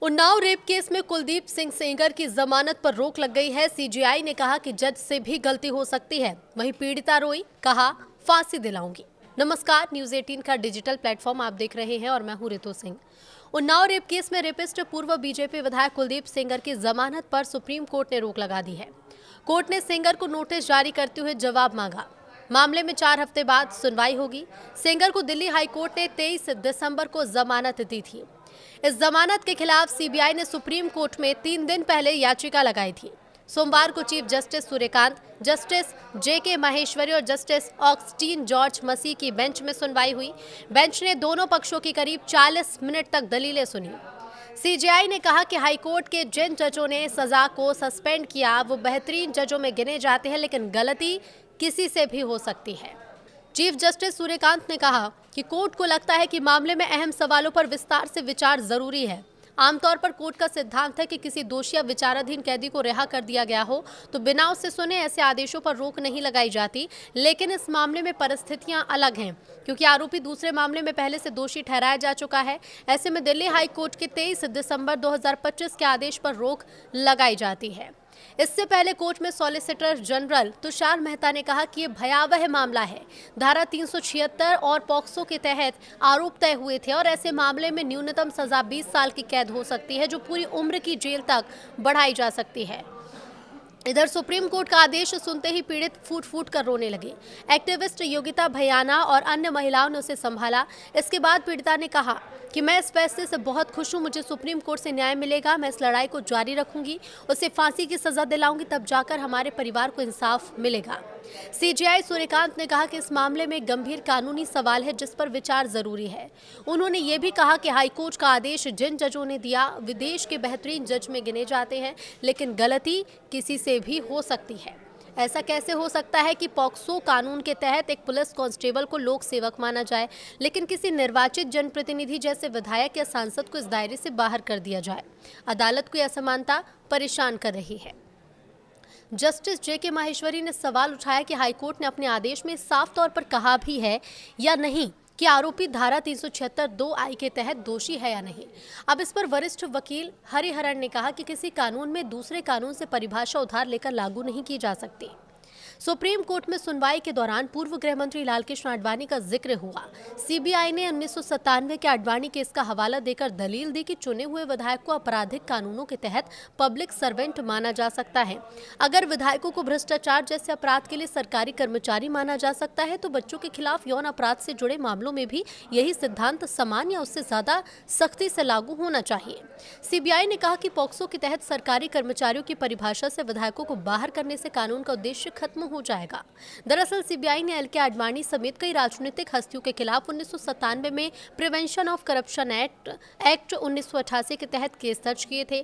Unnao rape case में कुलदीप सिंह सेंगर की जमानत पर रोक लग गई है। सीजीआई ने कहा कि जज से भी गलती हो सकती है। वहीं पीड़िता रोई, कहा फांसी दिलाऊंगी। नमस्कार, न्यूज 18 का डिजिटल प्लेटफॉर्म आप देख रहे हैं और मैं हूं रितु सिंह। उन्नाव रेप केस में रेपिस्ट पूर्व बीजेपी विधायक कुलदीप सेंगर की जमानत पर सुप्रीम कोर्ट ने रोक लगा दी है। कोर्ट ने सेंगर को नोटिस जारी करते हुए जवाब मांगा। मामले में 4 हफ्ते बाद सुनवाई होगी। सेंगर को दिल्ली हाई कोर्ट ने 23 दिसंबर को जमानत दी थी। इस जमानत के खिलाफ सीबीआई ने सुप्रीम कोर्ट में 3 दिन पहले याचिका लगाई थी। सोमवार को चीफ जस्टिस सूर्यकांत, जस्टिस जेके माहेश्वरी और जस्टिस ऑगस्टीन जॉर्ज मसीह की बेंच में सुनवाई हुई। बेंच ने दोनों पक्षों की करीब 40 मिनट तक दलीलें सुनी। सीजीआई ने कहा कि हाईकोर्ट के जिन जजों ने सजा को सस्पेंड किया वो बेहतरीन जजों में गिने जाते हैं, लेकिन गलती किसी से भी हो सकती है। चीफ जस्टिस सूर्यकांत ने कहा कि कोर्ट को लगता है कि मामले में अहम सवालों पर विस्तार से विचार जरूरी है। आमतौर पर कोर्ट का सिद्धांत है कि किसी दोषी या विचाराधीन कैदी को रिहा कर दिया गया हो तो बिना उससे सुने ऐसे आदेशों पर रोक नहीं लगाई जाती, लेकिन इस मामले में परिस्थितियां अलग हैं क्योंकि आरोपी दूसरे मामले में पहले से दोषी ठहराया जा चुका है। ऐसे में दिल्ली हाई कोर्ट के 23 दिसंबर 2025 के आदेश पर रोक लगाई जाती है। इससे पहले कोर्ट में सॉलिसिटर जनरल तुषार मेहता ने कहा कि ये भयावह मामला है। धारा 376 और पॉक्सो के तहत आरोप तय हुए थे और ऐसे मामले में न्यूनतम सजा 20 साल की कैद हो सकती है, जो पूरी उम्र की जेल तक बढ़ाई जा सकती है। इधर सुप्रीम कोर्ट का आदेश सुनते ही पीड़ित फूट फूट कर रोने लगे। एक्टिविस्ट योगिता भयाना और अन्य महिलाओं ने उसे संभाला। इसके बाद पीड़िता ने कहा कि मैं इस फैसले से बहुत खुश हूं, मुझे सुप्रीम कोर्ट से न्याय मिलेगा, मैं इस लड़ाई को जारी रखूंगी, उसे फांसी की सजा दिलाऊंगी, तब जाकर हमारे परिवार को इंसाफ मिलेगा। सीजीआई सूर्यकांत ने कहा कि इस मामले में गंभीर कानूनी सवाल है जिस पर विचार जरूरी है। उन्होंने ये भी कहा कि हाईकोर्ट का आदेश जिन जजों ने दिया विदेश के बेहतरीन जज में गिने जाते हैं, लेकिन गलती किसी से भी हो सकती है। ऐसा कैसे हो सकता है कि पॉक्सो कानून के तहत एक पुलिस कांस्टेबल को लोक सेवक माना जाए, लेकिन किसी निर्वाचित जनप्रतिनिधि जैसे विधायक या सांसद को इस दायरे से बाहर कर दिया जाए। अदालत को यह असमानता परेशान कर रही है। जस्टिस जेके माहेश्वरी ने सवाल उठाया कि हाईकोर्ट ने अपने आदेश में साफ तौर पर कहा भी है या नहीं कि आरोपी धारा 376(2) के तहत दोषी है या नहीं। अब इस पर वरिष्ठ वकील हरिहरन ने कहा कि किसी कानून में दूसरे कानून से परिभाषा उधार लेकर लागू नहीं की जा सकती। सुप्रीम कोर्ट में सुनवाई के दौरान पूर्व गृह मंत्री लालकृष्ण आडवाणी का जिक्र हुआ। सीबीआई ने 1997 के आडवाणी केस का हवाला देकर दलील दी कि चुने हुए विधायक को आपराधिक कानूनों के तहत पब्लिक सर्वेंट माना जा सकता है। अगर विधायकों को भ्रष्टाचार जैसे अपराध के लिए सरकारी कर्मचारी माना जा सकता है तो बच्चों के खिलाफ यौन अपराध से जुड़े मामलों में भी यही सिद्धांत समान या उससे ज्यादा सख्ती से लागू होना चाहिए। सीबीआई ने कहा कि पॉक्सो के तहत सरकारी कर्मचारियों की परिभाषा से विधायकों को बाहर करने से कानून का उद्देश्य खत्म हो जाएगा। दरअसल सीबीआई ने एलके आडवाणी समेत कई राजनीतिक हस्तियों के खिलाफ 1997 में प्रिवेंशन ऑफ करप्शन एक्ट 1988 के तहत केस दर्ज किए थे।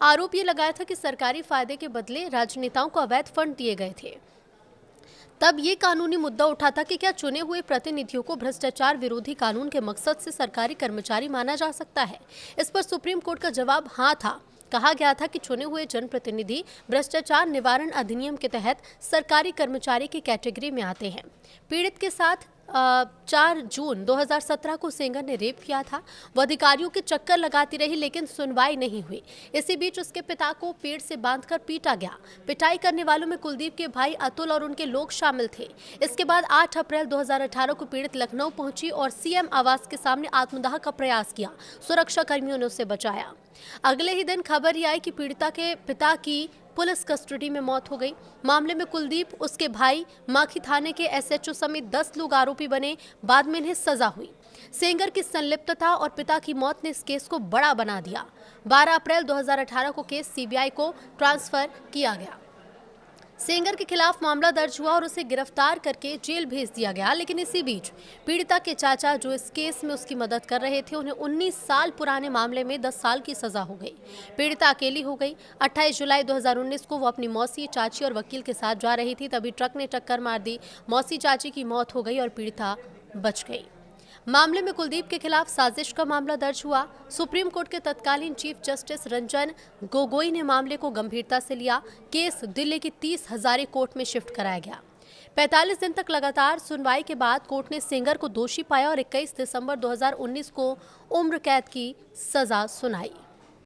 आरोप ये लगाया था कि सरकारी फायदे के बदले राजनेताओं को अवैध फंड दिए गए थे। तब ये कानूनी मुद्दा उठा था कि क्या चुने हुए प्रतिनिधियों को भ्रष्टाचार विरोधी कानून के मकसद से सरकारी कर्मचारी माना जा सकता है। इस पर सुप्रीम कोर्ट का जवाब हाँ था। कहा गया था कि चुने हुए जनप्रतिनिधि भ्रष्टाचार निवारण अधिनियम के तहत सरकारी कर्मचारी की कैटेगरी में आते हैं। पीड़ित के साथ 4 जून 2017 को सेंगर ने रेप किया था। वो अधिकारियों के चक्कर लगाती रही लेकिन सुनवाई नहीं हुई। इसी बीच उसके पिता को पेड़ से बांधकर पीटा गया। पिटाई करने वालों में कुलदीप के भाई अतुल और उनके लोग शामिल थे। इसके बाद 8 अप्रैल 2018 को पीड़ित लखनऊ पहुंची और सीएम आवास के सामने आत्मदाह का प्रयास किया। सुरक्षा कर्मियों ने उसे बचाया। अगले ही दिन खबर ये आई कि पीड़िता के पिता की पुलिस कस्टडी में मौत हो गई। मामले में कुलदीप, उसके भाई, माखी थाने के एसएचओ समेत 10 लोग आरोपी बने। बाद में इन्हें सजा हुई। सेंगर की संलिप्तता और पिता की मौत ने इस केस को बड़ा बना दिया। 12 अप्रैल 2018 को केस सीबीआई को ट्रांसफर किया गया। सेंगर के खिलाफ मामला दर्ज हुआ और उसे गिरफ्तार करके जेल भेज दिया गया। लेकिन इसी बीच पीड़िता के चाचा, जो इस केस में उसकी मदद कर रहे थे, उन्हें 19 साल पुराने मामले में 10 साल की सजा हो गई। पीड़िता अकेली हो गई। 28 जुलाई 2019 को वो अपनी मौसी, चाची और वकील के साथ जा रही थी, तभी ट्रक ने टक्कर मार दी। मौसी चाची की मौत हो गई और पीड़िता बच गई। मामले में कुलदीप के खिलाफ साजिश का मामला दर्ज हुआ। सुप्रीम कोर्ट के तत्कालीन चीफ जस्टिस रंजन गोगोई ने मामले को गंभीरता से लिया। केस दिल्ली की 30 हजारी कोर्ट में शिफ्ट कराया गया। 45 दिन तक लगातार सुनवाई के बाद कोर्ट ने सेंगर को दोषी पाया और 21 दिसंबर 2019 को उम्र कैद की सजा सुनाई।